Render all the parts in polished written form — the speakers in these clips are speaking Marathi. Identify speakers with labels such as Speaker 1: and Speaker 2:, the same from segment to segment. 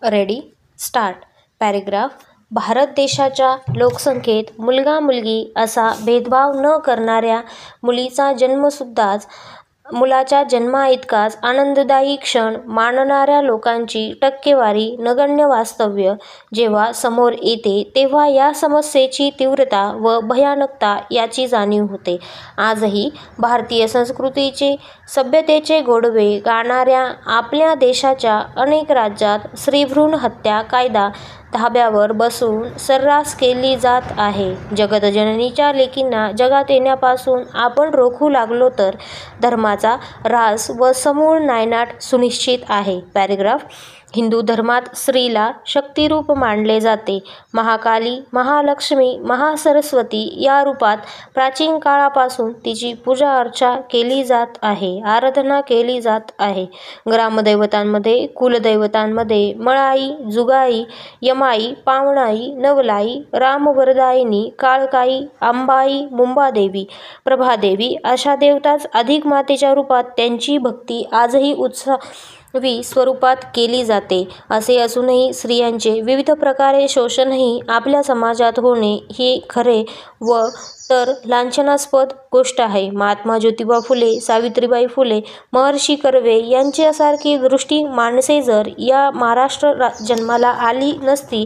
Speaker 1: Ready start. पॅरेग्राफ. भारत देशाच्या लोकसंख्येत मुलगा मुलगी असा भेदभाव न करणाऱ्या मुलीचा जन्मसुद्धाच मुलाच्या जन्माइतकाच आनंददायी क्षण मानणाऱ्या लोकांची टक्केवारी नगण्य वास्तव्य जेव्हा समोर येते तेव्हा या समस्येची तीव्रता व भयानकता याची जाणीव होते. आजही भारतीय संस्कृतीचे सभ्यतेचे गोडवे गाणाऱ्या आपल्या देशाच्या अनेक राज्यात स्त्रीभ्रूण हत्या कायदा धाब्यावर बसवून सर्रास केली जात आहे. जगतजननीच्या लेकींना जगात येण्यापासून आपण रोखू लागलो तर धर्माचा ऱ्हास व समूळ नायनाट सुनिश्चित आहे. पॅरेग्राफ. हिंदू धर्मात स्त्रीला शक्तिरूप मानले जाते. महाकाली, महालक्ष्मी, महासरस्वती या रूपात प्राचीन काळापासून तिची पूजा अर्चा केली जात आहे, आराधना केली जात आहे. ग्रामदैवतांमध्ये, कुलदैवतांमध्ये मळाई, जुगाई, यमाई, पावणाई, नवलाई, रामवरदायिनी, काळकाई, अंबाई, मुंबादेवी, प्रभादेवी अशा देवताच अधिक मातेच्या रूपात त्यांची भक्ती आजही उत्सवी स्वरूपात केली जाते. असे असूनही स्त्रियांचे विविध प्रकारे शोषणही आपल्या समाजात होणे हे खरे व तर लांछनास्पद गोष्ट आहे. महात्मा ज्योतिबा फुले, सावित्रीबाई फुले, महर्षी कर्वे यांच्यासारखी दृष्टी माणसे जर या महाराष्ट्र जन्माला आली नसती,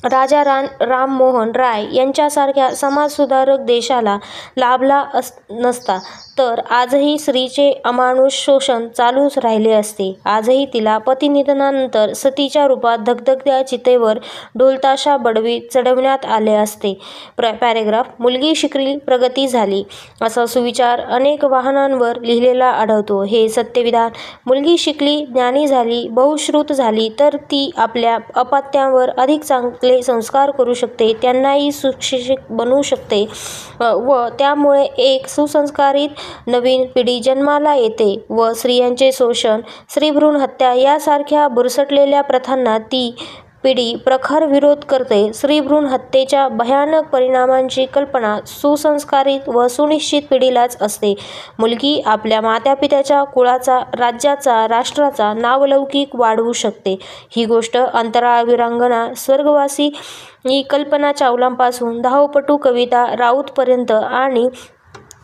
Speaker 1: राजा राममोहन राय यांच्यासारख्या समाजसुधारक देशाला लाभला नसता, तर आजही स्त्रीचे अमानुष शोषण चालूच राहिले असते. आजही तिला पतिनिधनानंतर सतीच्या रूपात धगधगत्या चितेवर ढोलताशा बडवीत चढवण्यात आले असते. पॅरेग्राफ. मुलगी शिकली, प्रगती झाली असा सुविचार अनेक वाहनांवर लिहिलेला आढळतो. हे सत्यविधान. मुलगी शिकली, ज्ञानी झाली, बहुश्रुत झाली तर ती आपल्या अपत्यांवर अधिक चांगले संस्कार करू शकते, त्यांनाही सुशिक्षित बनवू शकते व त्यामुळे एक सुसंस्कारित नवीन पिढी जन्माला येते व स्त्रियांचे शोषण, स्त्रीभ्रूण हत्या यासारख्या बुरसटलेल्या प्रथांना ती पिढी प्रखर विरोध करते. स्त्रीभ्रूण हत्येच्या भयानक परिणामांची कल्पना सुसंस्कारित व सुनिश्चित पिढीलाच असते. मुलगी आपल्या मातापित्याच्या कुळाचा, राज्याचा, राष्ट्राचा नावलौकिक वाढवू शकते. ही गोष्ट अंतराळ वीरांगना, स्वर्गवासी कल्पना चावलांपासून धावपटू कविता राऊतपर्यंत आणि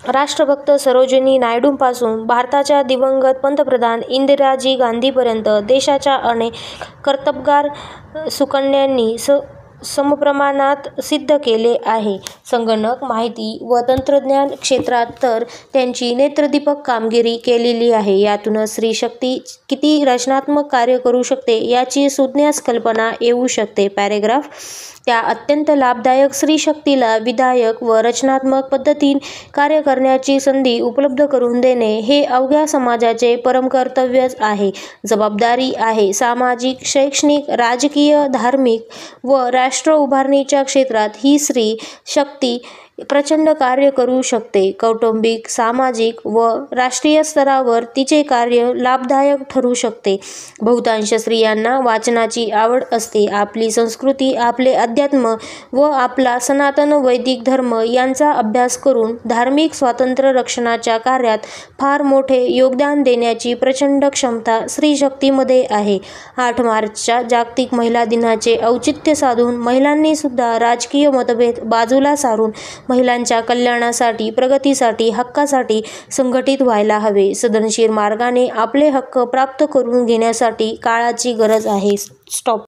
Speaker 1: राष्ट्रभक्त सरोजिनी नायडूंपासून भारताच्या दिवंगत पंतप्रधान इंदिराजी गांधीपर्यंत देशाच्या अनेक कर्तबगार सुकन्यांनी समप्रमाणात सिद्ध केले आहे. संगणक, माहिती व तंत्रज्ञान क्षेत्रात तर त्यांची नेत्रदीपक कामगिरी केलेली आहे. यातूनच स्त्री शक्ती किती रचनात्मक कार्य करू शकते याची सुज्ञास कल्पना येऊ शकते. पॅरेग्राफ. त्या अत्यंत लाभदायक स्त्रीशक्तीला विधायक व रचनात्मक पद्धतीने कार्य करण्याची संधी उपलब्ध करून देणे हे अवघ्या समाजाचे परमकर्तव्यच आहे, जबाबदारी आहे. सामाजिक, शैक्षणिक, राजकीय, धार्मिक व राष्ट्र उभारणीच्या क्षेत्रात ही स्त्री शक्ती प्रचंड कार्य करू शकते. कौटुंबिक, सामाजिक व राष्ट्रीय स्तरावर तिचे कार्य लाभदायक ठरू शकते. बहुतांश स्त्रियांना वाचनाची आवड असते. आपली संस्कृती, आपले अध्यात्म व आपला सनातन वैदिक धर्म यांचा अभ्यास करून धार्मिक स्वातंत्र्य रक्षणाच्या कार्यात फार मोठे योगदान देण्याची प्रचंड क्षमता स्त्रीशक्तीमध्ये आहे. 8 मार्चच्या जागतिक महिला दिनाचे औचित्य साधून महिलांनी सुद्धा राजकीय मतभेद बाजूला सारून महिलांच्या कल्याणासाठी, प्रगतीसाठी, हक्कासाठी संघटित व्हायला हवे. सदनशीर मार्गाने आपले हक्क प्राप्त करून घेण्यासाठी काळाची गरज आहे. स्टॉप.